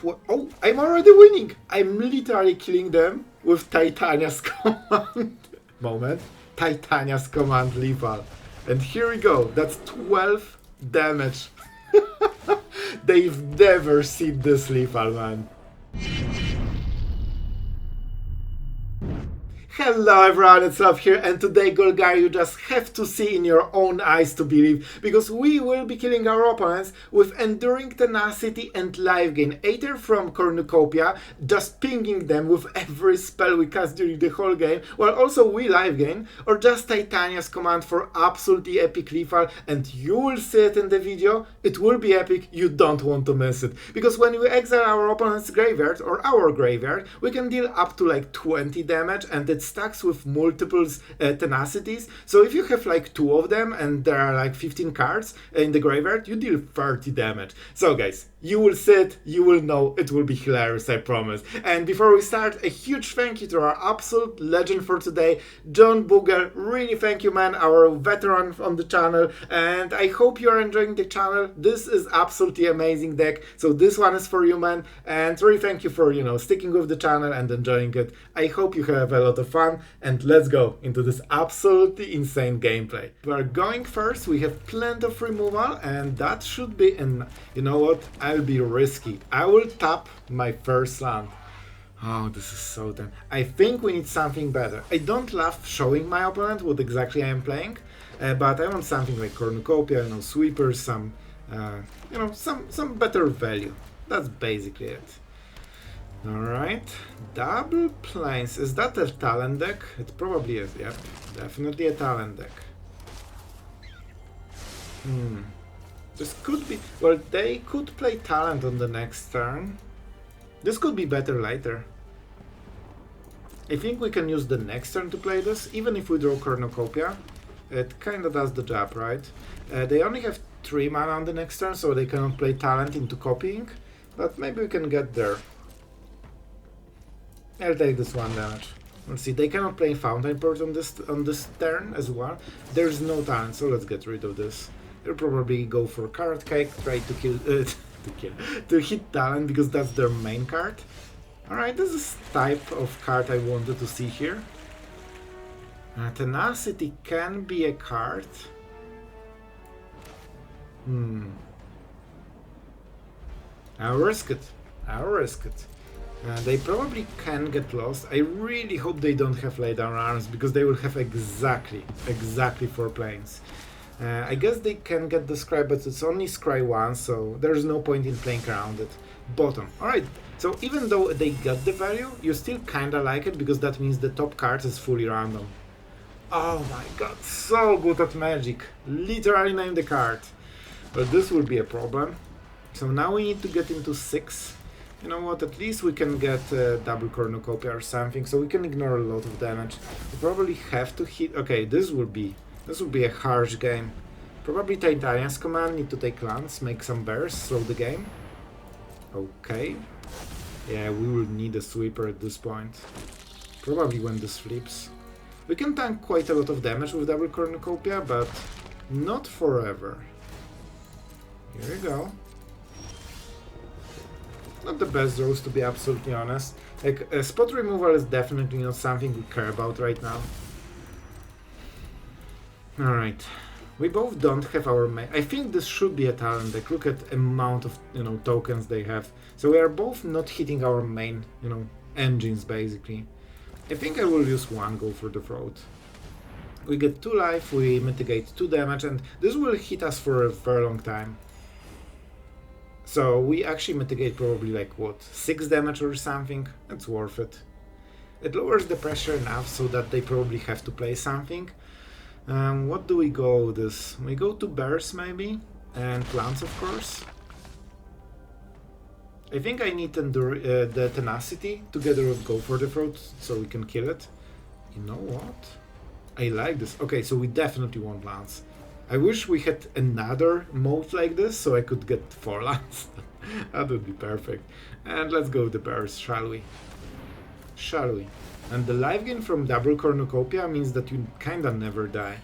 Oh, I'm already winning! I'm literally killing them with Titania's command. Moment. Titania's command lethal. And here we go. That's 12 damage. They've never seen this lethal, man. Hello everyone, it's Sloth here, and today, Golgari, you just have to see in your own eyes to believe, because we will be killing our opponents with Enduring Tenacity and Life Gain, either from Cornucopia, just pinging them with every spell we cast during the whole game, while also we Life Gain, or just Titania's command for absolutely epic lethal, and you will see it in the video. It will be epic, you don't want to miss it, because when we exile our opponent's graveyard, or our graveyard, we can deal up to like 20 damage, and it's stacks with multiples tenacities. So if you have like 2 of them and there are like 15 cards in the graveyard, you deal 30 damage. So guys, you will see it, you will know, it will be hilarious, I promise. And before we start, a huge thank you to our absolute legend for today, John Booger. Really thank you, man, our veteran on the channel, and I hope you are enjoying the channel. This is absolutely amazing deck, so this one is for you, man, and really thank you for, sticking with the channel and enjoying it. I hope you have a lot of fun, and let's go into this absolutely insane gameplay. We are going first, we have plenty of removal, and that should be an, you know what, I'll be risky. I will tap my first land. Oh, this is so dumb. I think we need something better. I don't love showing my opponent what exactly I am playing, but I want something like Cornucopia, sweepers, some better value. That's basically it. Alright, double plains. Is that a talent deck? It probably is, yep. Definitely a talent deck. This could be... Well, they could play talent on the next turn. This could be better later. I think we can use the next turn to play this, even if we draw Cornucopia. It kinda does the job, right? They only have 3 mana on the next turn, so they cannot play talent into copying. But maybe we can get there. I'll take this 1 damage. Let's see, they cannot play Fountainport on this turn as well. There's no talent, so let's get rid of this. They'll probably go for card cake, try to kill to hit talent because that's their main card. Alright, this is type of card I wanted to see here. Tenacity can be a card. I'll risk it. They probably can get lost. I really hope they don't have laydown arms, because they will have exactly 4 planes. I guess they can get the scry, but it's only scry once, so there's no point in playing around it. Bottom. Alright, so even though they got the value, you still kinda like it, because that means the top card is fully random. Oh my god, so good at magic. Literally name the card. But this will be a problem. So now we need to get into 6. You know what, at least we can get double Cornucopia or something, so we can ignore a lot of damage. We probably have to hit... Okay, this will be a harsh game. Probably Titania's command, need to take lands, make some bears, slow the game. Okay. Yeah, we will need a sweeper at this point. Probably when this flips. We can tank quite a lot of damage with double Cornucopia, but not forever. Here we go. Not the best draws, to be absolutely honest. Like, spot removal is definitely not something we care about right now. Alright. We both don't have our main... I think this should be a talent deck. Look at the amount of, tokens they have. So we are both not hitting our main, engines, basically. I think I will use 1 go for the throat. We get 2 life, we mitigate 2 damage, and this will hit us for a very long time. So we actually mitigate probably like, what, 6 damage or something? It's worth it. It lowers the pressure enough so that they probably have to play something. What do we go with this? We go to bears maybe? And plants, of course. I think I need the tenacity together with go for the throat so we can kill it. You know what? I like this. Okay, so we definitely want lands. I wish we had another mode like this so I could get 4 lands. That would be perfect. And let's go with the bears, shall we? And the life gain from double Cornucopia means that you kinda never die.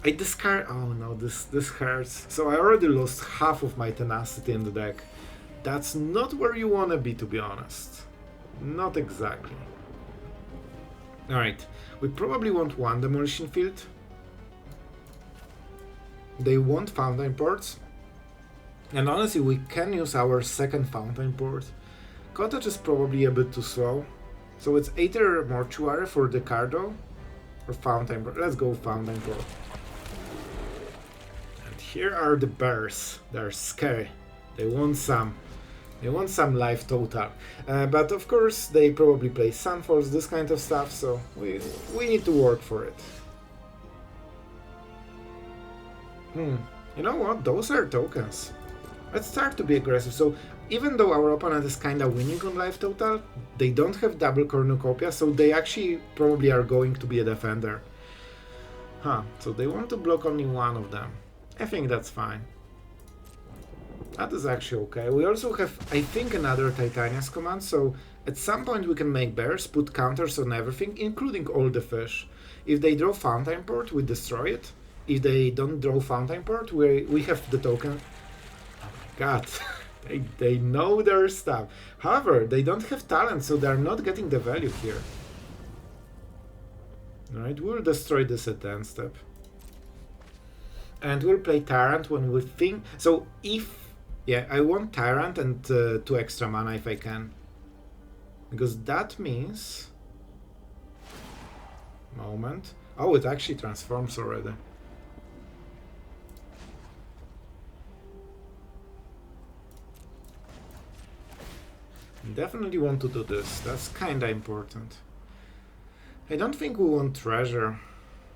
I discard... Oh no, this hurts. So I already lost half of my tenacity in the deck. That's not where you want to be, to be honest. Not exactly. Alright, we probably want one Demolition Field. They want Fountainports. And honestly, we can use our second Fountainport. Cottage is probably a bit too slow. So it's either Mortuary for the Cardo or Fountainport. Let's go Fountainport. And here are the bears. They're scary. They want some. They want some life total. But of course, they probably play Sunfalls, this kind of stuff, so we need to work for it. You know what? Those are tokens. Let's start to be aggressive. So even though our opponent is kinda winning on life total, they don't have double Cornucopia, so they actually probably are going to be a defender. So they want to block only one of them. I think that's fine. That is actually okay. We also have, I think, another Titania's command, so at some point we can make bears, put counters on everything, including all the fish. If they draw Fountainport, we destroy it. If they don't draw Fountainport, we have the token. Oh my god, they know their stuff. However, they don't have talent, so they're not getting the value here. Alright, we'll destroy this at the end step. And we'll play Tyrant when we think... So if... Yeah, I want Tyrant and 2 extra mana if I can. Because that means... Moment. Oh, it actually transforms already. Definitely want to do this. That's kinda important. I don't think we want treasure.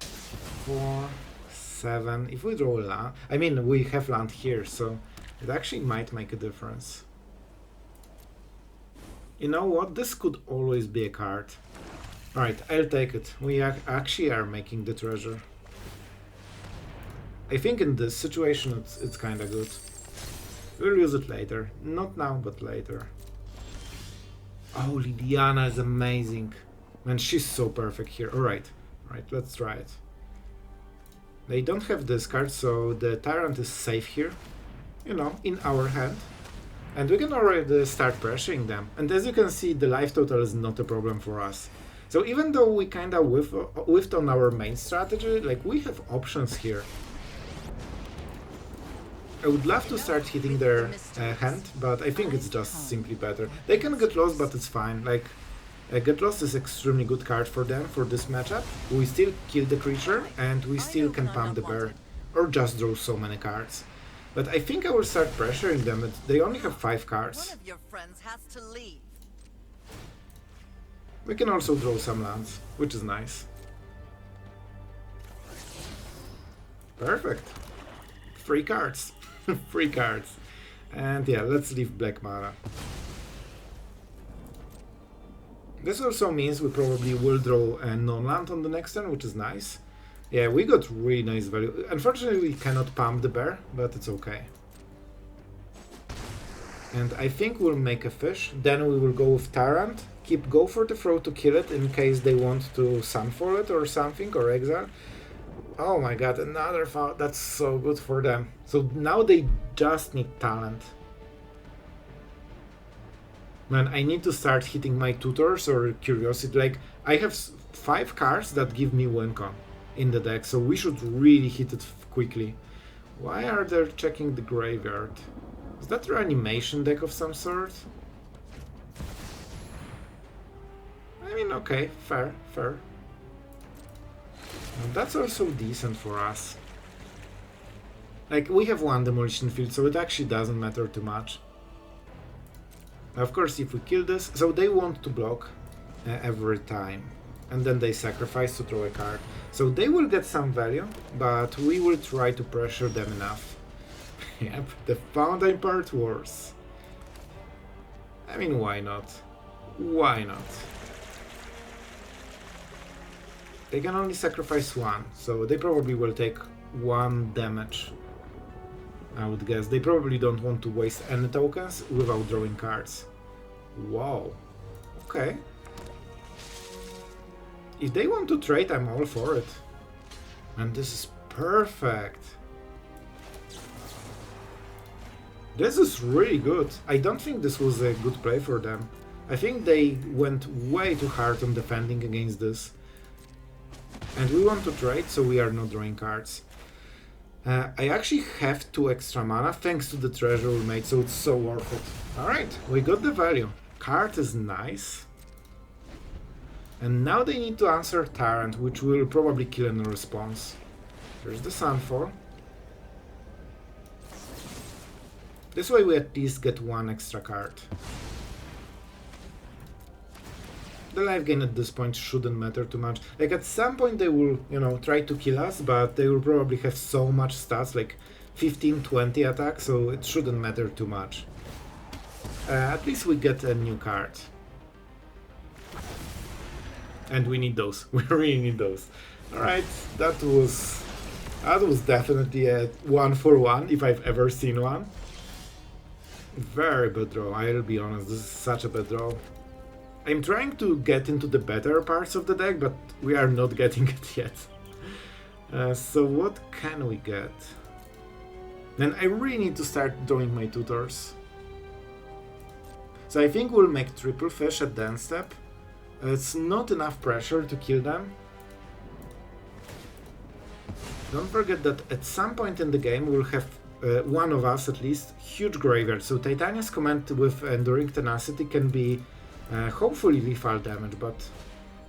4, 7. If we draw land... I mean, we have land here, so... It actually might make a difference. You know what? This could always be a card. Alright, I'll take it. We actually are making the treasure. I think in this situation it's kinda good. We'll use it later. Not now, but later. Oh, Liliana is amazing. Man, she's so perfect here. Alright, let's try it. They don't have this card, so the Tyrant is safe here. You know, in our hand. And we can already start pressuring them. And as you can see, the life total is not a problem for us. So even though we kinda whiffed on our main strategy, like, we have options here. I would love to start hitting their hand, but I think it's just simply better. They can get lost, but it's fine. Like, get lost is extremely good card for them for this matchup. We still kill the creature, and we still can pump the bear. Or just draw so many cards. But I think I will start pressuring them. They only have 5 cards. One of your friends has to leave. We can also draw some lands, which is nice. Perfect. 3 cards. 3 cards. And yeah, let's leave black mana. This also means we probably will draw a non-land on the next turn, which is nice. Yeah, we got really nice value. Unfortunately, we cannot pump the bear, but it's okay. And I think we'll make a fish. Then we will go with Tyrant. Go for the throw to kill it in case they want to Sunfall it or something, or exile. Oh my god, another foul. That's so good for them. So now they just need talent. Man, I need to start hitting my tutors or curiosity. Like, I have 5 cards that give me win con in the deck, so we should really hit it quickly. Why are they checking the graveyard? Is that an animation deck of some sort? I mean, okay, fair. And that's also decent for us. Like, we have 1 Demolition Field, so it actually doesn't matter too much. Of course, if we kill this... So they want to block every time. And then they sacrifice to throw a card. So they will get some value, but we will try to pressure them enough. Yep, the Fountainport Wars. I mean, why not? Why not? They can only sacrifice 1, so they probably will take 1 damage. I would guess. They probably don't want to waste any tokens without drawing cards. Wow. Okay. If they want to trade, I'm all for it. And this is perfect. This is really good. I don't think this was a good play for them. I think they went way too hard on defending against this. And we want to trade, so we are not drawing cards. I actually have 2 extra mana thanks to the treasure we made, so it's so worth it. Alright, we got the value. Card is nice. And now they need to answer Tyrant, which will probably kill in response. There's the Sunfall. This way we at least get 1 extra card. The life gain at this point shouldn't matter too much. Like at some point they will, you know, try to kill us, but they will probably have so much stats, like 15, 20 attack, so it shouldn't matter too much. At least we get a new card. And we need those. We really need those. Alright, that was definitely a 1-for-1 if I've ever seen one. Very bad draw, I'll be honest, this is such a bad draw. I'm trying to get into the better parts of the deck, but we are not getting it yet. So what can we get? Then I really need to start drawing my tutors. So I think we'll make triple fish at the end step. It's not enough pressure to kill them. Don't forget that at some point in the game we'll have one of us at least huge graveyard. So Titania's command with Enduring Tenacity can be hopefully lethal damage, but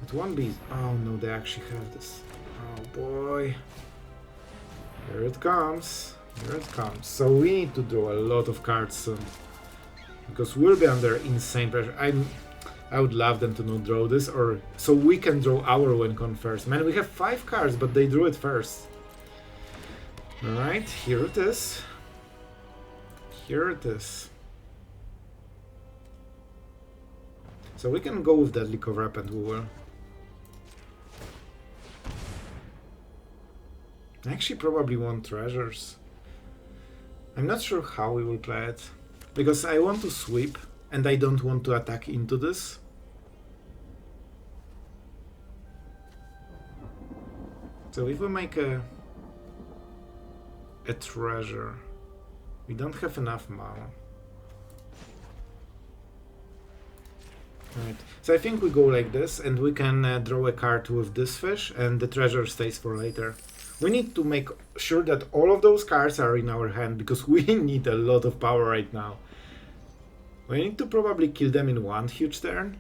it won't be. Oh no, they actually have this. Oh boy. Here it comes. Here it comes. So we need to draw a lot of cards soon. Because we'll be under insane pressure. I would love them to not draw this, or so we can draw our win con first. Man, we have 5 cards, but they drew it first. Alright, here it is. Here it is. So we can go with Deadly Cover-Up and we will. I actually probably want treasures. I'm not sure how we will play it. Because I want to sweep and I don't want to attack into this. So if we make a treasure, we don't have enough mana. Right. So I think we go like this and we can draw a card with this fish and the treasure stays for later. We need to make sure that all of those cards are in our hand because we need a lot of power right now. We need to probably kill them in one huge turn.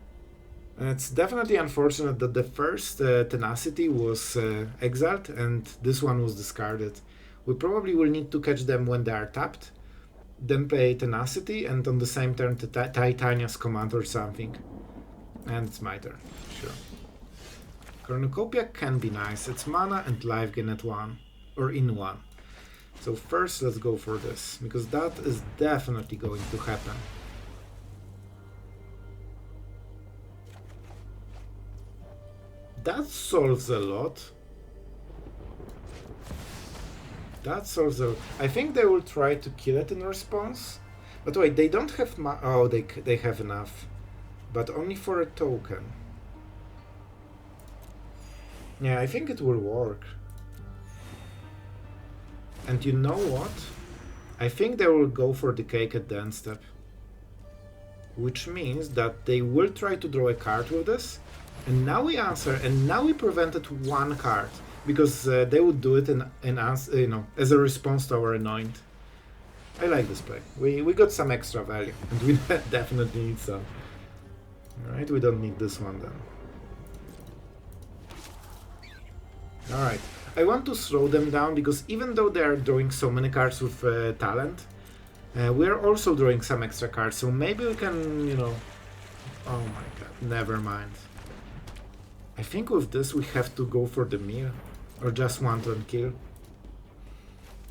And it's definitely unfortunate that the first Tenacity was exiled and this one was discarded. We probably will need to catch them when they are tapped, then play Tenacity and on the same turn Titania's command or something. And it's my turn, sure. Cornucopia can be nice, it's mana and life gain at 1, or in 1. So first let's go for this, because that is definitely going to happen. That solves a lot. That solves a lot. I think they will try to kill it in response. But wait, they don't have oh, they have enough. But only for a token. Yeah, I think it will work. And you know what? I think they will go for the cake at the end step. Which means that they will try to draw a card with this. And now we answer, and now we prevented 1 card. Because they would do it as a response to our Anoint. I like this play. We got some extra value. And we definitely need some. Alright, we don't need this one then. Alright, I want to slow them down because even though they are drawing so many cards with talent, we are also drawing some extra cards, so maybe we can, you know... Oh my god, never mind. I think with this we have to go for the meal, or just want to kill.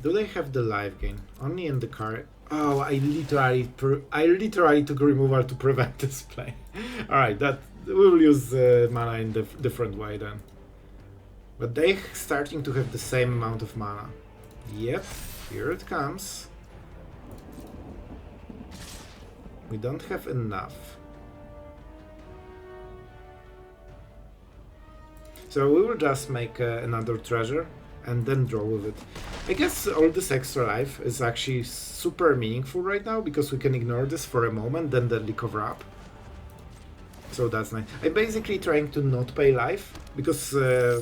Do they have the life gain? Only in the card. Oh, I literally took removal to prevent this play. Alright, that we will use mana in the different way then. But they starting to have the same amount of mana. Yep, here it comes. We don't have enough. So we will just make another treasure. and then draw with it. I guess all this extra life is actually super meaningful right now because we can ignore this for a moment, then deadly cover up. So that's nice. I'm basically trying to not pay life because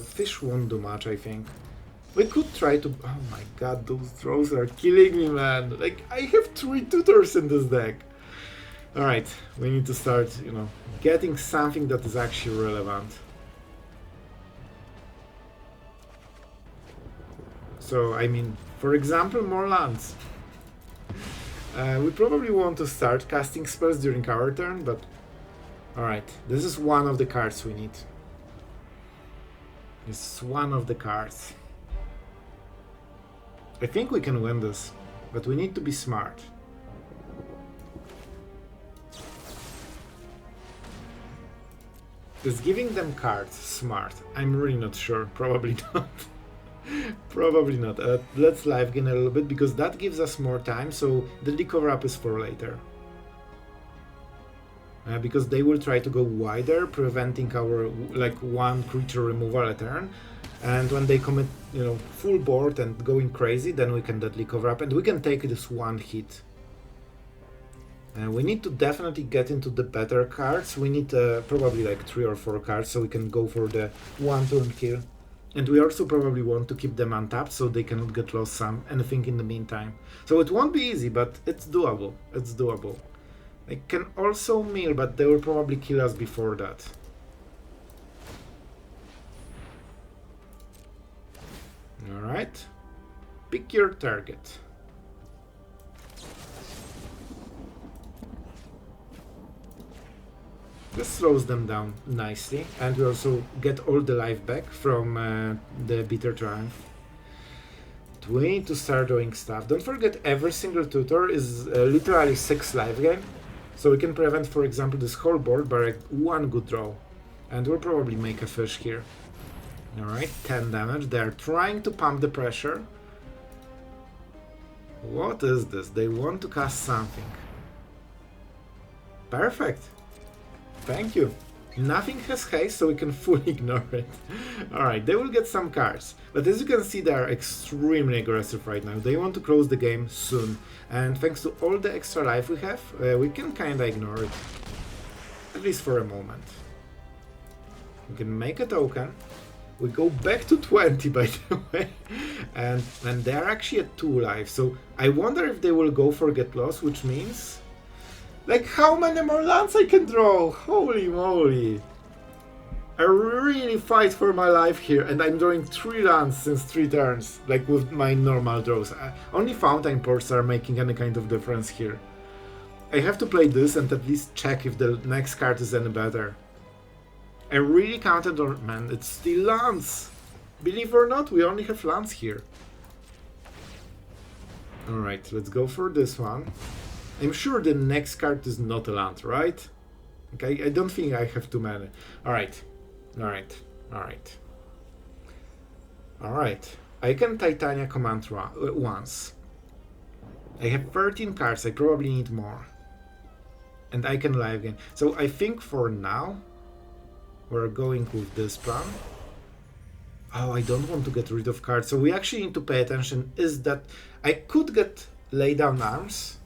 fish won't do much, I think. We could try to... Oh my god, those throws are killing me, man. Like, I have 3 tutors in this deck. Alright, we need to start, you know, getting something that is actually relevant. So, I mean, for example, more lands. We probably want to start casting spells during our turn, but... Alright, this is one of the cards we need. This is one of the cards. I think we can win this, but we need to be smart. Is giving them cards smart? I'm really not sure. Probably not. Probably not. Let's live gain a little bit because that gives us more time, so the cover up is for later. Because they will try to go wider, preventing our like one creature removal a turn. And when they commit, you know, full board and going crazy, then we can deadly cover up and we can take this one hit. We need to definitely get into the better cards. We need probably like 3 or 4 cards so we can go for the 1 turn kill. And we also probably want to keep them untapped so they cannot get lost anything in the meantime. So it won't be easy, but it's doable. It's doable. They can also mill, but they will probably kill us before that. Alright, pick your target. This slows them down nicely, and we also get all the life back from the Bitter Triumph. We need to start doing stuff. Don't forget, every single tutor is literally 6 life gain, so we can prevent, for example, this whole board by 1 good draw. And we'll probably make a fish here. Alright, 10 damage. They're trying to pump the pressure. What is this? They want to cast something. Perfect. Thank you. Nothing has haste, so we can fully ignore it. Alright, they will get some cards. But as you can see, they are extremely aggressive right now. They want to close the game soon. And thanks to all the extra life we have, we can kinda ignore it. At least for a moment. We can make a token. We go back to 20, by the way, and they're actually at 2 lives, so I wonder if they will go for Get Lost, which means... Like, how many more lands I can draw? Holy moly! I really fight for my life here, and I'm drawing 3 lands since 3 turns, like with my normal draws. Only Fountainports are making any kind of difference here. I have to play this and at least check if the next card is any better. I really counted on... Man, it's still lands! Believe it or not, we only have lands here. Alright, let's go for this one. I'm sure the next card is not a land, right? Okay, I don't think I have too many. Alright, alright, alright. Alright, I can Titania command once. I have 13 cards, I probably need more. And I can live gain. So I think for now... We're going with this plan. Oh, I don't want to get rid of cards, so we actually need to pay attention. Is that I could get Lay Down Arms,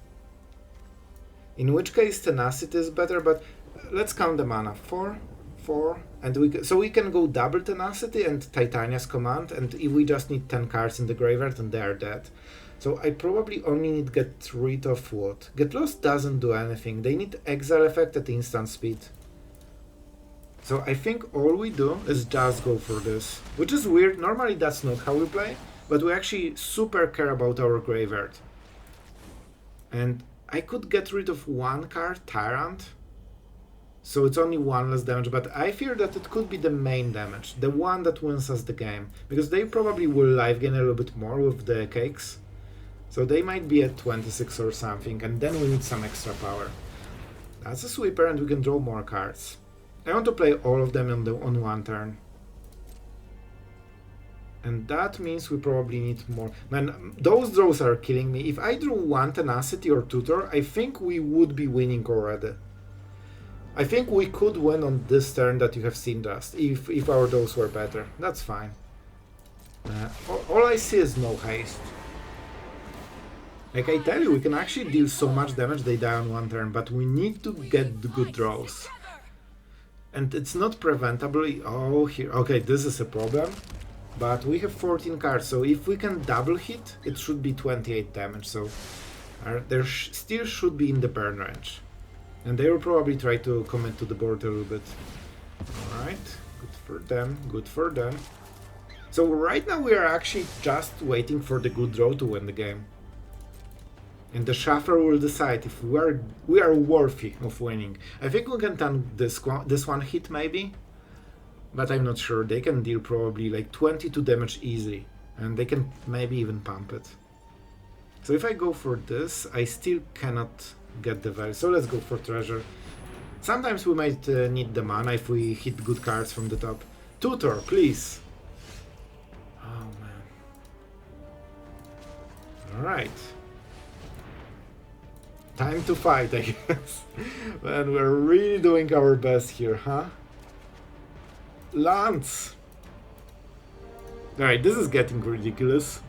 in which case Tenacity is better, but let's count the mana. 4, 4, and so we can go double Tenacity and Titania's command, and if we just need 10 cards in the graveyard and they are dead. So I probably only need to get rid of what? Get Lost doesn't do anything. They need Exile effect at instant speed. So I think all we do is just go for this, which is weird. Normally that's not how we play, but we actually super care about our graveyard. And I could get rid of 1 card, Tyrant, so it's only 1 less damage, but I fear that it could be the main damage, the one that wins us the game, because they probably will life gain a little bit more with the cakes, so they might be at 26 or something, and then we need some extra power. That's a sweeper and we can draw more cards. I want to play all of them on 1 turn. And that means we probably need more. Man, those draws are killing me. If I drew 1 Tenacity or Tutor, I think we would be winning already. I think we could win on this turn that you have seen just, if our draws were better. That's fine. All I see is no haste. Like I tell you, we can actually deal so much damage they die on one turn, but we need to get the good draws. And it's not preventable. Oh, here. Okay, this is a problem. But we have 14 cards, so if we can double hit, it should be 28 damage. So there still should be in the burn range. And they will probably try to commit to the board a little bit. Alright, good for them, good for them. So right now we are actually just waiting for the good draw to win the game. And the shuffler will decide if we are worthy of winning. I think we can turn this one hit maybe, but I'm not sure. They can deal probably like 22 damage easily, and they can maybe even pump it. So if I go for this, I still cannot get the value. So let's go for treasure. Sometimes we might need the mana if we hit good cards from the top. Tutor, please. Oh man. Alright. Time to fight, I guess. Man, we're really doing our best here, huh? Lance! Alright, this is getting ridiculous.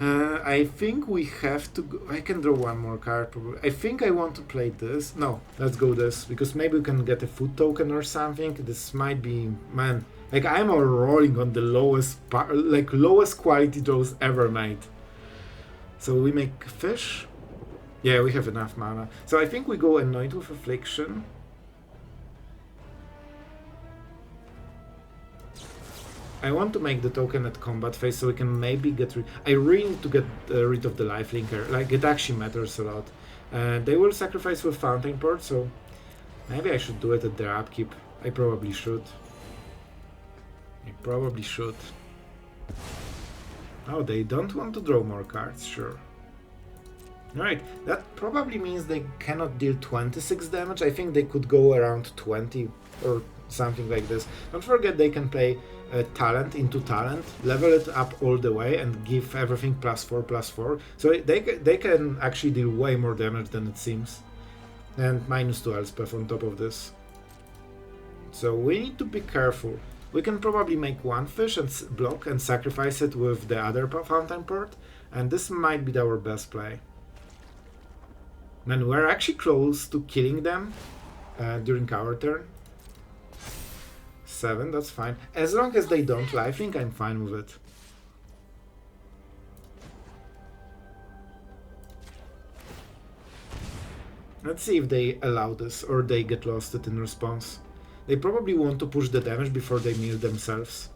I think we have to go. I can draw one more card probably. I think I want to play this. No, let's go this, because maybe we can get a food token or something. This might be, man, like I'm all rolling on the lowest quality draws ever made. So we make fish. Yeah, we have enough mana. So I think we go Anoint with Affliction. I want to make the token at combat phase so we can maybe get rid... I really need to get rid of the lifelinker. Like, it actually matters a lot. They will sacrifice with Fountainport, so maybe I should do it at their upkeep. I probably should. I probably should. Oh, they don't want to draw more cards, sure. Alright, that probably means they cannot deal 26 damage. I think they could go around 20 or something like this. Don't forget they can play talent into talent, level it up all the way and give everything +4/+4. So they can actually deal way more damage than it seems. And -2 Elspeth on top of this. So we need to be careful. We can probably make one fish and block and sacrifice it with the other Fountainport, and this might be our best play. Man, we're actually close to killing them during our turn. 7, that's fine. As long as they don't lifelink, I'm fine with it. Let's see if they allow this or they get lost it in response. They probably want to push the damage before they mill themselves.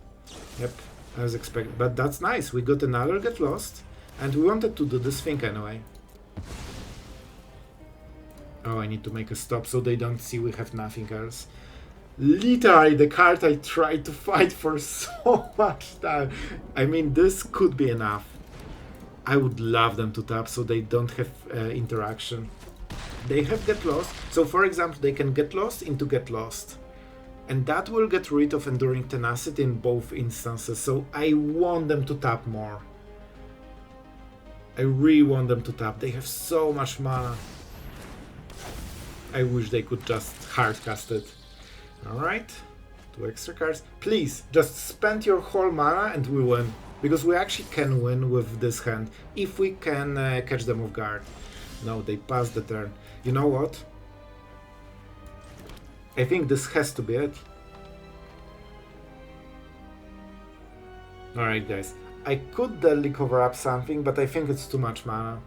Yep, as expected. But that's nice. We got another get lost, and we wanted to do this thing anyway. Oh, I need to make a stop so they don't see we have nothing else. Literally the card I tried to fight for so much time. I mean, this could be enough. I would love them to tap so they don't have interaction. They have get lost. So for example, they can get lost into get lost. And that will get rid of Enduring Tenacity in both instances. So I want them to tap more. I really want them to tap. They have so much mana. I wish they could just hardcast it. Alright, 2 extra cards. Please, just spend your whole mana and we win. Because we actually can win with this hand, if we can catch them off guard. No, they passed the turn. You know what? I think this has to be it. Alright guys, I could deadly cover up something, but I think it's too much mana.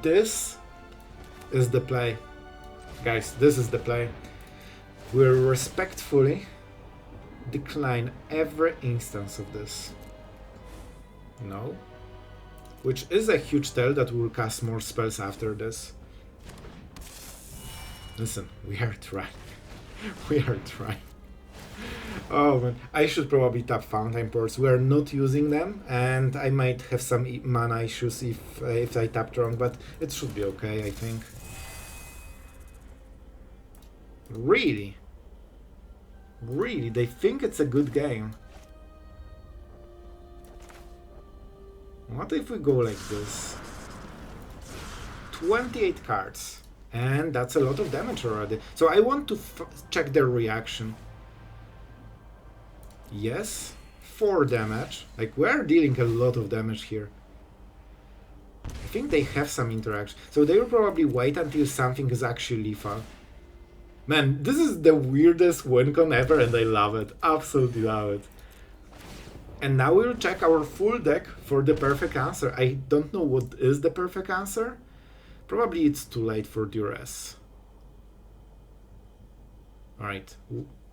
This is the play. Guys, this is the play. We'll respectfully decline every instance of this. No. Which is a huge tell that we'll cast more spells after this. Listen, we are trying. We are trying. Oh man, I should probably tap Fountainports. We are not using them, and I might have some mana issues if I tapped wrong, but it should be okay, I think. Really? Really? They think it's a good game. What if we go like this? 28 cards. And that's a lot of damage already. So I want to check their reaction. Yes, 4 damage. Like, we're dealing a lot of damage here. I think they have some interaction. So they will probably wait until something is actually lethal. Man, this is the weirdest win con ever and I love it. Absolutely love it. And now we'll check our full deck for the perfect answer. I don't know what is the perfect answer. Probably it's too late for Duress. Alright.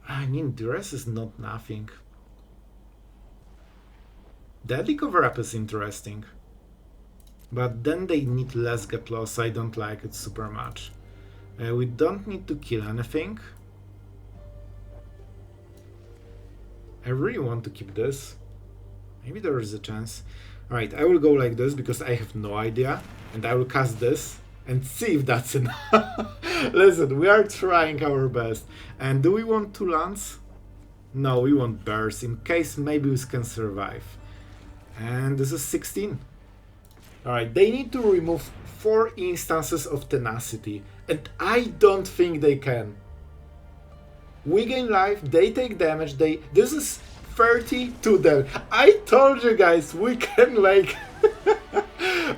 I mean, Duress is not nothing. Deadly Cover-Up is interesting. But then they need less get loss. I don't like it super much. We don't need to kill anything. I really want to keep this. Maybe there is a chance. Alright, I will go like this because I have no idea. And I will cast this and see if that's enough. Listen, we are trying our best. And do we want 2 lands? No, we want bears in case maybe we can survive. And this is 16. Alright, they need to remove 4 instances of Tenacity. And I don't think they can. We gain life, they take damage, this is 32 damage. I told you guys, we can like...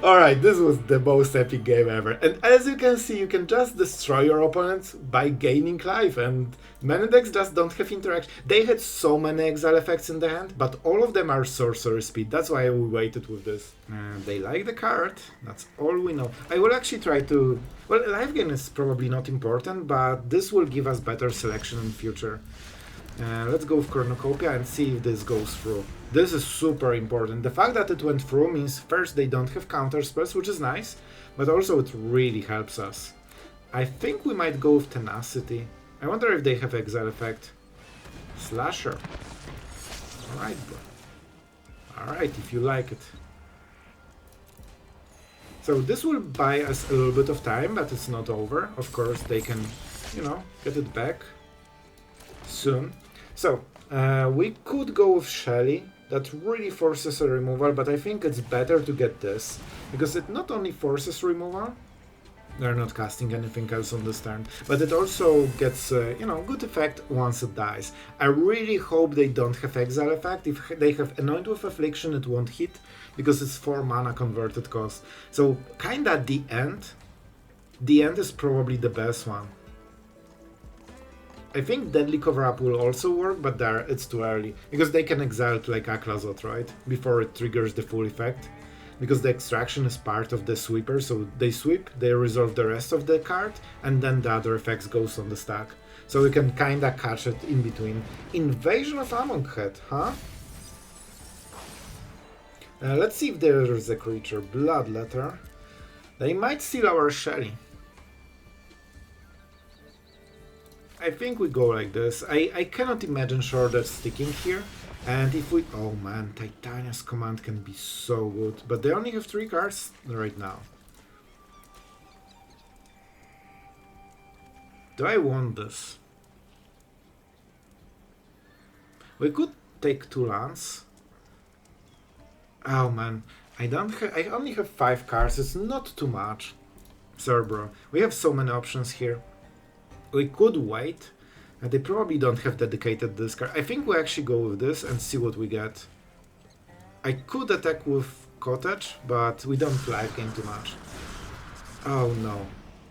Alright, this was the most epic game ever. And as you can see, you can just destroy your opponents by gaining life. And many decks just don't have interaction. They had so many exile effects in the hand, but all of them are sorcery speed. That's why we waited with this. They like the card. That's all we know. I will actually try to... Well, life gain is probably not important, but this will give us better selection in future. Let's go with Cornucopia and see if this goes through. This is super important. The fact that it went through means first they don't have counter spells, which is nice, but also it really helps us. I think we might go with Tenacity. I wonder if they have exile effect. Slasher. Alright, bro. Alright, if you like it. So this will buy us a little bit of time, but it's not over. Of course, they can, you know, get it back soon. So, we could go with Shelly. That really forces a removal, but I think it's better to get this. Because it not only forces removal, they're not casting anything else on this turn, but it also gets, you know, good effect once it dies. I really hope they don't have exile effect. If they have Anoint with Affliction, it won't hit, because it's 4 mana converted cost. So, kinda the end is probably the best one. I think Deadly Cover-Up will also work, but there it's too early. Because they can exile it like Aklazot, right? Before it triggers the full effect. Because the extraction is part of the sweeper, so they sweep, they resolve the rest of the card, and then the other effects goes on the stack. So we can kinda catch it in between. Invasion of Amonkhet, huh? Let's see if there is a creature. Bloodletter. They might steal our Shelly. I think we go like this. I cannot imagine Sheoldred sticking here. And if we... Oh man, Titania's command can be so good. But they only have 3 cards right now. Do I want this? We could take 2 lands. Oh man, I only have 5 cards. It's not too much. Sorry, bro. We have so many options here. We could wait, and they probably don't have dedicated discard. I think we actually go with this and see what we get. I could attack with Cottage, but we don't life gain too much. Oh no.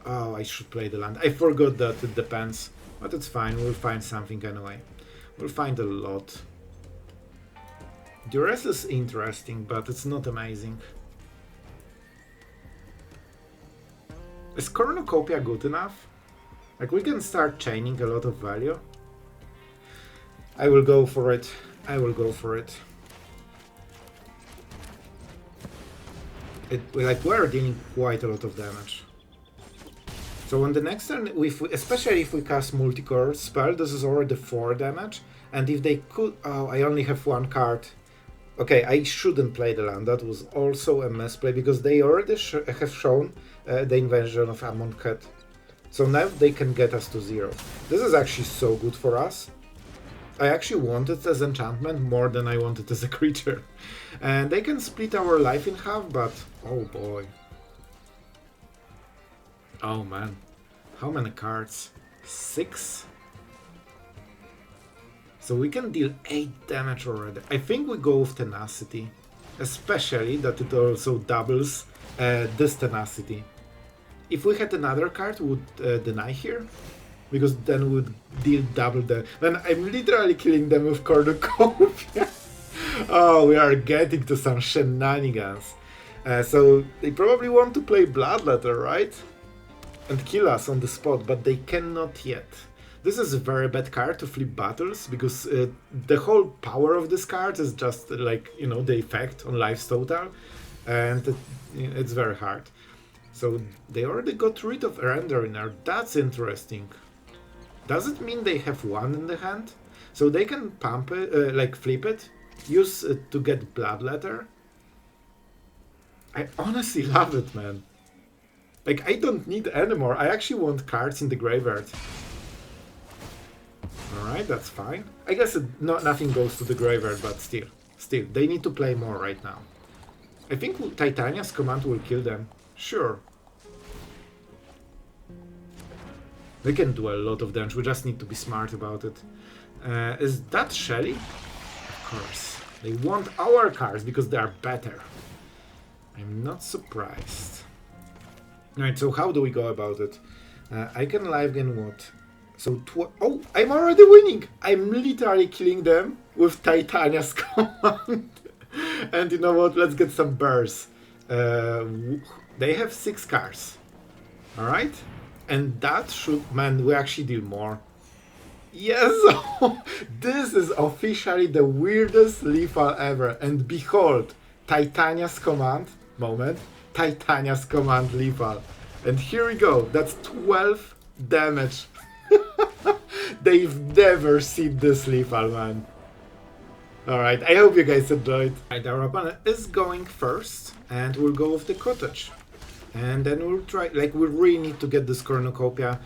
Oh, I should play the land. I forgot that it depends, but it's fine. We'll find something anyway. We'll find a lot. Duress is interesting, but it's not amazing. Is Cornucopia good enough? Like, we can start chaining a lot of value. I will go for it. I will go for it. Like, we're dealing quite a lot of damage. So on the next turn, especially if we cast multicore spell, this is already 4 damage. And if they could... Oh, I only have 1 card. Okay, I shouldn't play the land. That was also a misplay, because they already have shown the invasion of Amonkhet. So now they can get us to 0. This is actually so good for us. I actually want it as enchantment more than I want it as a creature. And they can split our life in half, but... Oh boy. Oh man. How many cards? 6? So we can deal 8 damage already. I think we go with Tenacity. Especially that it also doubles this Tenacity. If we had another card, we would deny here. Because then we would deal double the... Then I'm literally killing them with Cornucopia. Oh, we are getting to some shenanigans. So they probably want to play Bloodletter, right? And kill us on the spot, but they cannot yet. This is a very bad card to flip battles, because the whole power of this card is just like, you know, the effect on lives total, and it's very hard. So they already got rid of Rendering. That's interesting. Does it mean they have 1 in the hand? So they can pump it, like flip it, use it to get Bloodletter. I honestly love it, man. Like, I don't need anymore. I actually want cards in the graveyard. Alright, that's fine. I guess nothing goes to the graveyard, but still, they need to play more right now. I think Titania's command will kill them. Sure. They can do a lot of damage, we just need to be smart about it. Is that Shelly? Of course. They want our cards because they are better. I'm not surprised. Alright, so how do we go about it? I can live gain what? So, oh, I'm already winning! I'm literally killing them with Titania's command. And you know what? Let's get some bursts. They have 6 cards. Alright? And that should... Man, we actually deal more. Yes! This is officially the weirdest lethal ever. And behold, Titania's command. Moment. Titania's command lethal. And here we go. That's 12 damage. They've never seen this lethal, man. Alright, I hope you guys enjoyed. Right, our opponent is going first, and we'll go with the cottage. And then we'll try, like, we really need to get this Cornucopia.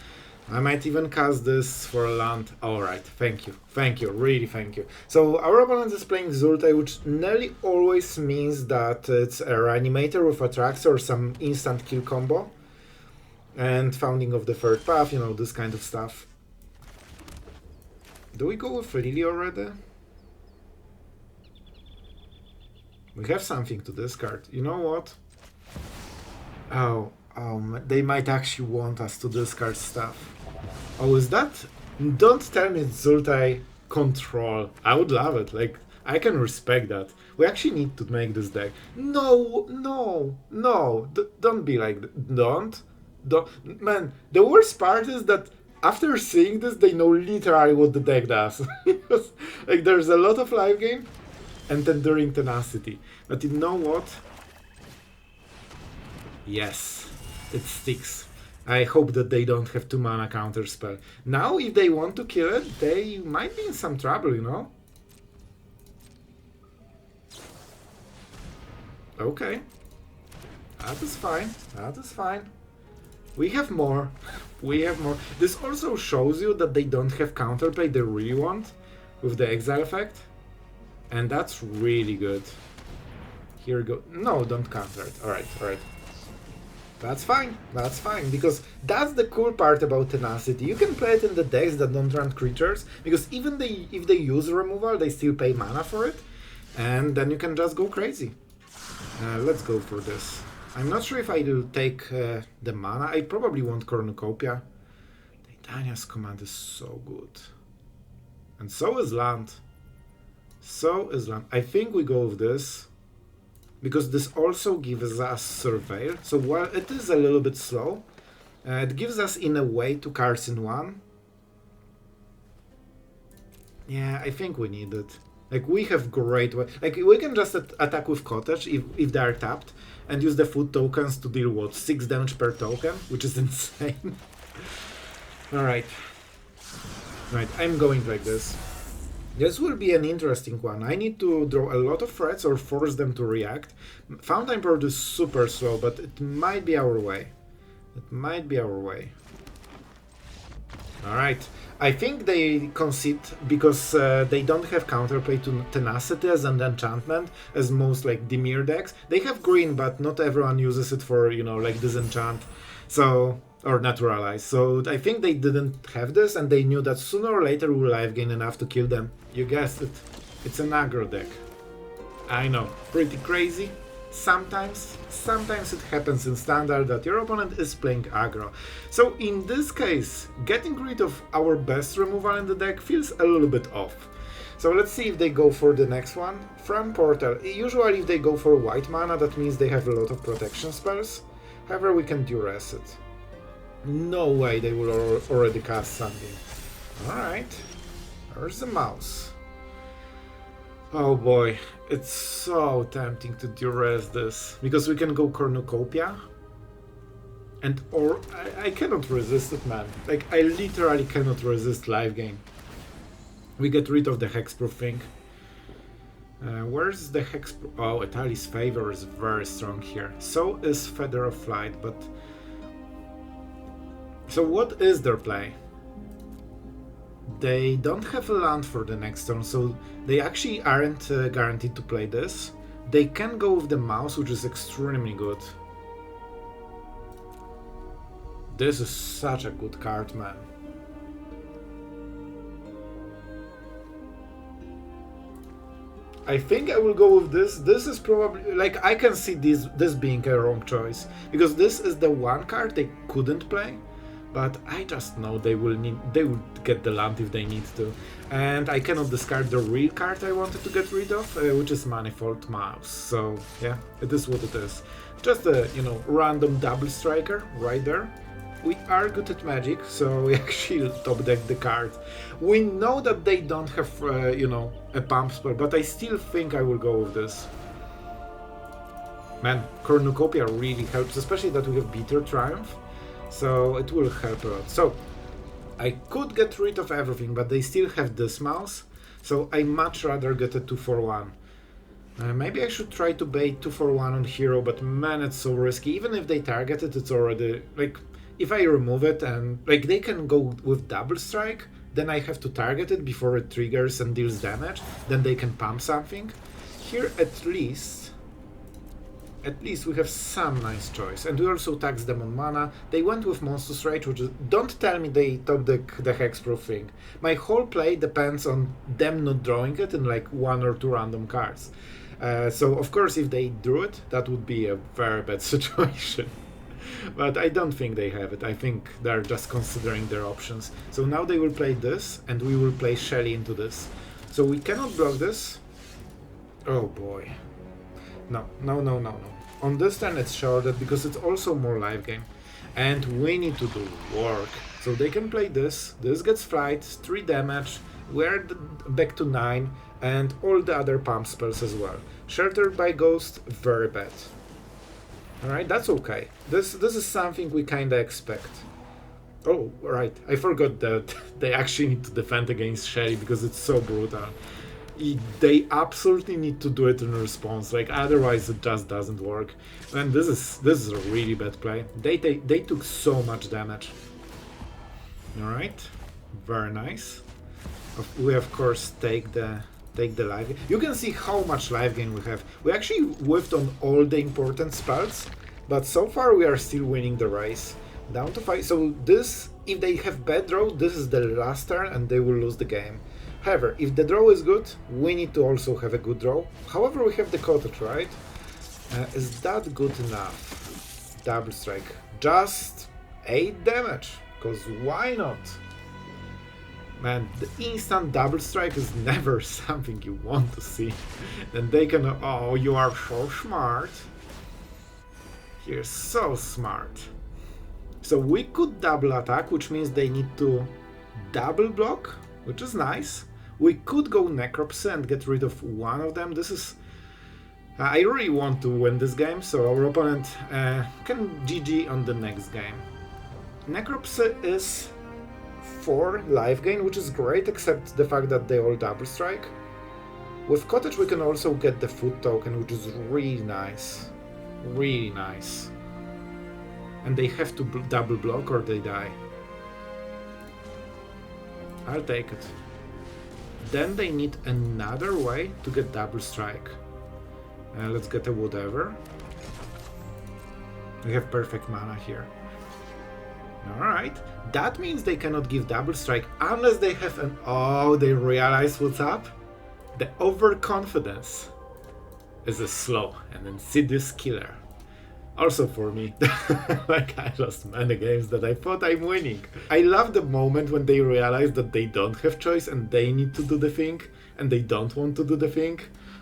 I might even cast this for a land. Alright, thank you, really thank you. So our opponent is playing Zultai, which nearly always means that it's a Reanimator with Attracts or some instant kill combo. And Founding of the Third Path, you know, this kind of stuff. Do we go with Lily already? We have something to discard. You know what? Oh, they might actually want us to discard stuff. Oh, is that? Don't tell me it's Zultai Control. I would love it. Like, I can respect that. We actually need to make this deck. No. Don't be like that. Don't. Man, the worst part is that after seeing this, they know literally what the deck does. Like, there's a lot of live game and Enduring Tenacity. But you know what? Yes, it sticks. I hope that they don't have 2 mana counterspell. Now, if they want to kill it, they might be in some trouble, you know? Okay. That is fine. We have more. This also shows you that they don't have counterplay they really want with the exile effect. And that's really good. Here we go. No, don't counter it. Alright. That's fine, because that's the cool part about Tenacity. You can play it in the decks that don't run creatures, because even if they use removal, they still pay mana for it, and then you can just go crazy. Let's go for this. I'm not sure if I will take the mana. I probably want Cornucopia. Titania's command is so good. And so is land. I think we go with this. Because this also gives us Surveil. So while it is a little bit slow, it gives us in a way 2 cards in 1. Yeah, I think we need it. Like, we have great way. Like, we can just attack with Cottage if they are tapped and use the food tokens to deal, what, 6 damage per token? Which is insane. Alright. Right, I'm going like this. This will be an interesting one. I need to draw a lot of threats or force them to react. Fountainport is super slow, but it might be our way. Alright. I think they concede because they don't have counterplay to Tenacity as an enchantment, as most like Dimir decks. They have green, but not everyone uses it for, you know, like disenchant. So or naturalize. So I think they didn't have this, and they knew that sooner or later we'll life gain enough to kill them. You guessed it. It's an aggro deck. I know, pretty crazy. Sometimes it happens in standard that your opponent is playing aggro. So in this case, getting rid of our best removal in the deck feels a little bit off. So let's see if they go for the next one. From Portal, usually if they go for white mana, that means they have a lot of protection spells. However, we can Duress it. No way they will already cast something. Alright, there's the mouse. Oh boy, it's so tempting to Duress this, because we can go Cornucopia. Or I cannot resist it, man. Like, I literally cannot resist life gain. We get rid of the hexproof thing. Where's the hexproof? Oh, Etali's Favor is very strong here. So is Feather of Flight, but... So what is their play? They don't have a land for the next turn, so they actually aren't guaranteed to play this. They can go with the mouse, which is extremely good. This is such a good card, man. I think I will go with this. This is probably, like, I can see this being a wrong choice, because this is the one card they couldn't play, but I just know they will get the land if they need to, and I cannot discard the real card I wanted to get rid of, which is Manifold Mouse. So yeah, it is what it is. Just a random double striker right there. We are good at Magic, so we actually top deck the card. We know that they don't have, a pump spell, but I still think I will go with this. Man, Cornucopia really helps, especially that we have Bitter Triumph, so it will help a lot. So, I could get rid of everything, but they still have this mouse, so I much rather get a 2-for-1. Maybe I should try to bait 2-for-1 on hero, but man, it's so risky. Even if they target it, it's already, like... If I remove it and, like, they can go with double strike, then I have to target it before it triggers and deals damage, then they can pump something. Here at least we have some nice choice. And we also tax them on mana. They went with Monstrous Rage, which is... Don't tell me they top deck the hexproof thing. My whole play depends on them not drawing it in like 1 or 2 random cards. So of course if they drew it, that would be a very bad situation. But I don't think they have it. I think they're just considering their options. So now they will play this, and we will play Shelly into this. So we cannot block this. Oh boy. No. On this turn it's Sheoldred, because it's also more life game. And we need to do work. So they can play this. This gets flight, 3 damage. We're back to 9, and all the other pump spells as well. Sheltered by Ghost, very bad. Alright, that's okay. This is something we kinda expect. Oh, right. I forgot that they actually need to defend against Shelly because it's so brutal. They absolutely need to do it in response, like otherwise it just doesn't work. And this is a really bad play. They took so much damage. Alright, very nice. We of course take the life gain. You can see how much life gain we have. We actually whiffed on all the important spells, but so far we are still winning the race. Down to 5. So this, if they have bad draw, this is the last turn and they will lose the game. However, if the draw is good, we need to also have a good draw. However, we have the cottage, right? Is that good enough? Double strike. Just 8 damage, because why not? Man, the instant double strike is never something you want to see. Then they can... Oh, you are so smart. You're so smart. So we could double attack, which means they need to double block, which is nice. We could go Necropsy and get rid of one of them. This is... I really want to win this game, so our opponent can GG on the next game. Necropsy is 4 life gain, which is great, except the fact that they all double strike. With Cottage we can also get the food token, which is really nice. Really nice. And they have to double block or they die. I'll take it. Then they need another way to get double strike. Let's get a whatever. We have perfect mana here. Alright, that means they cannot give double strike unless they have an... Oh, they realize what's up? The overconfidence is a slow and insidious killer. Also for me, like I lost many games that I thought I'm winning. I love the moment when they realize that they don't have choice and they need to do the thing, and they don't want to do the thing.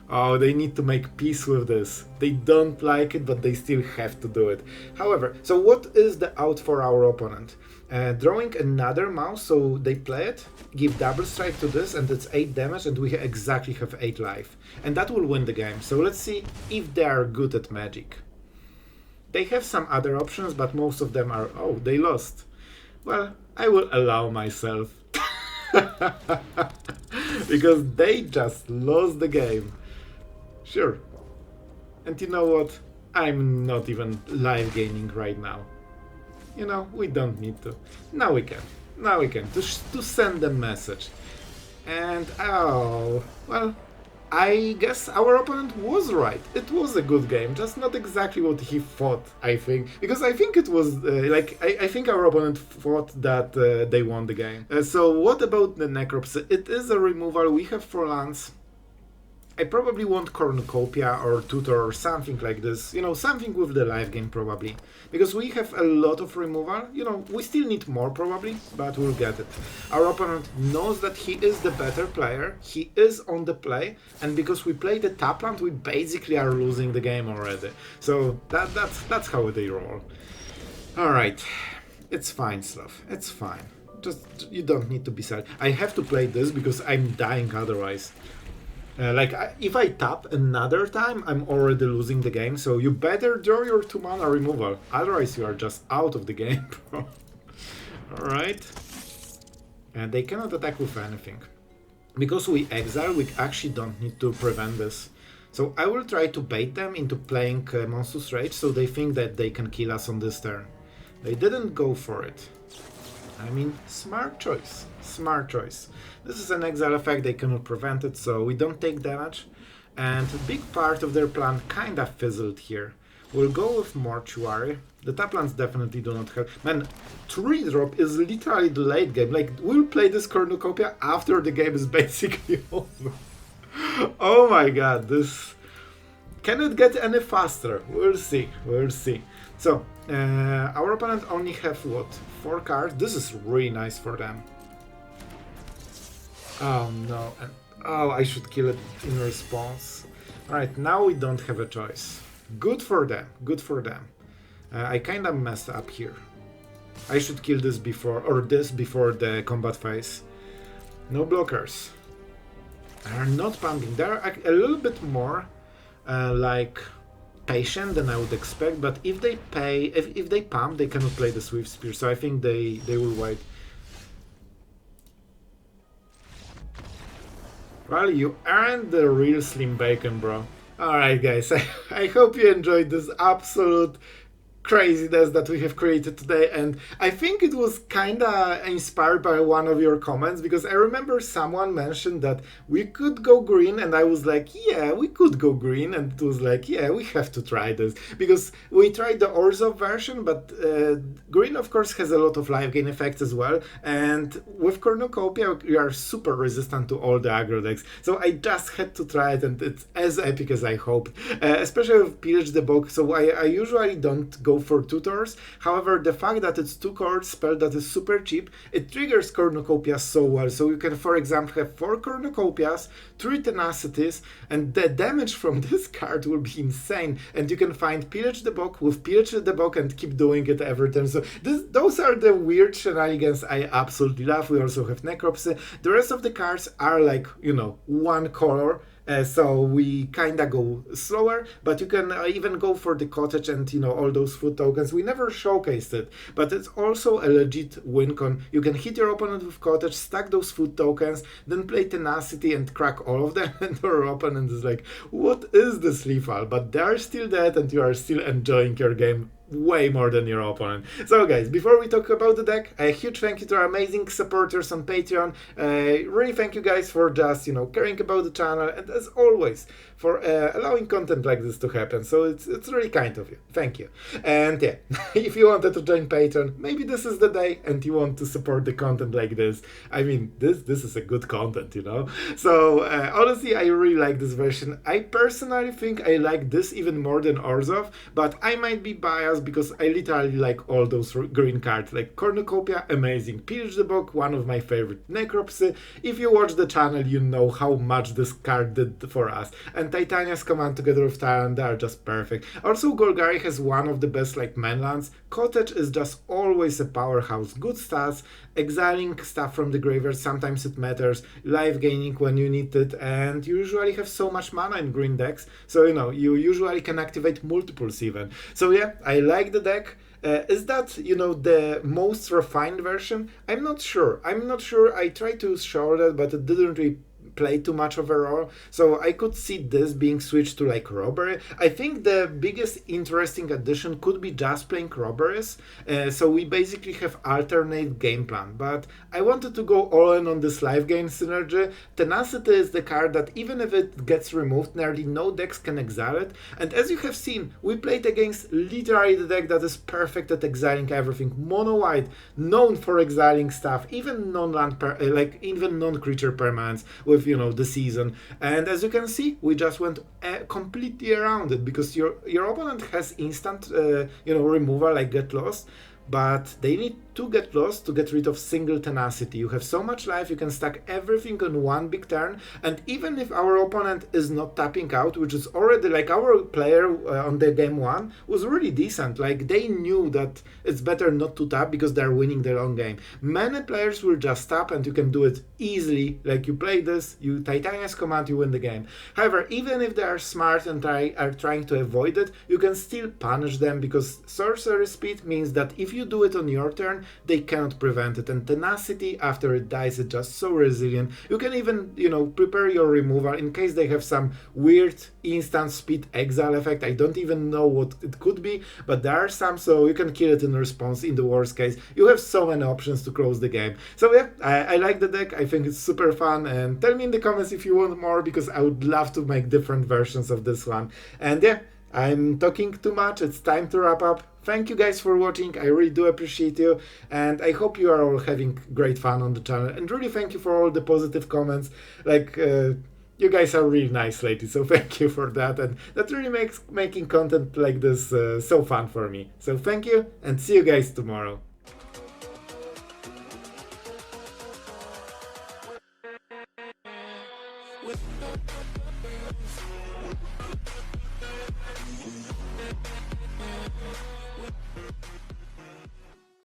Oh, they need to make peace with this. They don't like it, but they still have to do it. However, so what is the out for our opponent? Drawing another mouse, so they play it, give double strike to this, and it's 8 damage, and we exactly have 8 life. And that will win the game. So let's see if they are good at magic. They have some other options, but most of them are... Oh, they lost. Well, I will allow myself. Because they just lost the game. Sure. And you know what? I'm not even live gaining right now. You know, we don't need to. Now we can. Now we can. To send a message. And, oh, well... I guess our opponent was right. It was a good game, just not exactly what he thought, I think. Because I think it was, I think our opponent thought that they won the game. So what about the Necropsy? It is a removal, we have 4 lands. I probably want Cornucopia or Tutor or something like this. You know, something with the live game probably. Because we have a lot of removal. You know, we still need more probably, but we'll get it. Our opponent knows that he is the better player. He is on the play. And because we play the tap land, we basically are losing the game already. So that's how they roll. Alright. It's fine, Sloth. It's fine. Just, you don't need to be sad. I have to play this because I'm dying otherwise. If I tap another time, I'm already losing the game, so you better draw your 2 mana removal, otherwise you are just out of the game, bro. Alright. And they cannot attack with anything. Because we exile, we actually don't need to prevent this. So I will try to bait them into playing Monstrous Rage, so they think that they can kill us on this turn. They didn't go for it. I mean, smart choice. Smart choice. This is an exile effect, they cannot prevent it, so we don't take damage. And a big part of their plan kinda fizzled here. We'll go with Mortuary. The tap lands definitely do not help. Man, 3-drop is literally the late game. Like, we'll play this Cornucopia after the game is basically over. Oh my god, this... Can it get any faster? We'll see, we'll see. So, our opponent only have, what, 4 cards? This is really nice for them. Oh no, and, oh, I should kill it in response. Alright, now we don't have a choice. Good for them, good for them. I kinda messed up here. I should kill this before, or this before the combat phase. No blockers. They're not pumping, they're a little bit more, patient than I would expect, but if they if they pump, they cannot play the Swift Spear, so I think they will wait. Well, you aren't the real Slim Bacon, bro. Alright guys, I hope you enjoyed this absolute craziness that we have created today, and I think it was kinda inspired by one of your comments, because I remember someone mentioned that we could go green, and I was like, yeah, we could go green, and it was like, yeah, we have to try this, because we tried the Orzhov version, but green of course has a lot of life gain effects as well, and with Cornucopia we are super resistant to all the aggro decks, so I just had to try it, and it's as epic as I hoped, especially with Pillage the Bog. So I usually don't go for tutors. However, the fact that it's 2-card spell that is super cheap, it triggers Cornucopia so well. So you can, for example, have 4 Cornucopias, 3 Tenacities, and the damage from this card will be insane. And you can find Pillage the Bog with Pillage the Bog and keep doing it every turn. So those are the weird shenanigans I absolutely love. We also have Necropsy. The rest of the cards are like, you know, 1 color. So we kinda go slower, but you can even go for the cottage and, you know, all those food tokens. We never showcased it, but it's also a legit win con. You can hit your opponent with cottage, stack those food tokens, then play Tenacity and crack all of them, and your opponent is like, what is this lethal? But they're still dead and you are still enjoying your game way more than your opponent. So guys, before we talk about the deck, a huge thank you to our amazing supporters on Patreon. Really thank you guys for just, caring about the channel, and as always, for allowing content like this to happen. So it's really kind of you. Thank you. And yeah, if you wanted to join Patreon, maybe this is the day and you want to support the content like this. I mean, this is a good content, So honestly, I really like this version. I personally think I like this even more than Orzhov, but I might be biased because I literally like all those green cards, like Cornucopia, amazing, Pillage the Bog, one of my favorite, Necropsy. If you watch the channel, you know how much this card did for us, and Titania's command together with Tyrant, they are just perfect. Also, Golgari has one of the best manlands. Cottage is just always a powerhouse, good stats, exiling stuff from the graveyard, sometimes it matters, life gaining when you need it, and you usually have so much mana in green decks, so you usually can activate multiples even. So yeah, I like the deck. Is that, the most refined version? I'm not sure. I tried to show that, but it didn't really play too much overall, so I could see this being switched to robbery. I think the biggest interesting addition could be just playing robberies, so we basically have alternate game plan, but I wanted to go all in on this life gain synergy. Tenacity is the card that even if it gets removed, nearly no decks can exile it, and as you have seen, we played against literally the deck that is perfect at exiling everything, mono white, known for exiling stuff, even non-land even non-creature permanents with the season. And as you can see, we just went completely around it because your opponent has instant removal like Get Lost, but they need to Get Lost to get rid of single Tenacity. You have so much life, you can stack everything on one big turn, and even if our opponent is not tapping out, which is already our player on the game 1 was really decent, they knew that it's better not to tap because they're winning the long game. Many players will just tap and you can do it easily, you play this, you Titania's command, you win the game. However, even if they are smart and are trying to avoid it, you can still punish them because sorcery speed means that if you do it on your turn, they cannot prevent it, and Tenacity after it dies is just so resilient. You can even prepare your removal in case they have some weird instant speed exile effect. I don't even know what it could be, but there are some, so you can kill it in response in the worst case. You have so many options to close the game. So yeah, I like the deck, I think it's super fun, and tell me in the comments if you want more because I would love to make different versions of this one. And yeah, I'm talking too much, it's time to wrap up. Thank you guys for watching, I really do appreciate you, and I hope you are all having great fun on the channel, and really thank you for all the positive comments. You guys are really nice lately, so thank you for that, and that really makes making content like this so fun for me. So thank you, and see you guys tomorrow.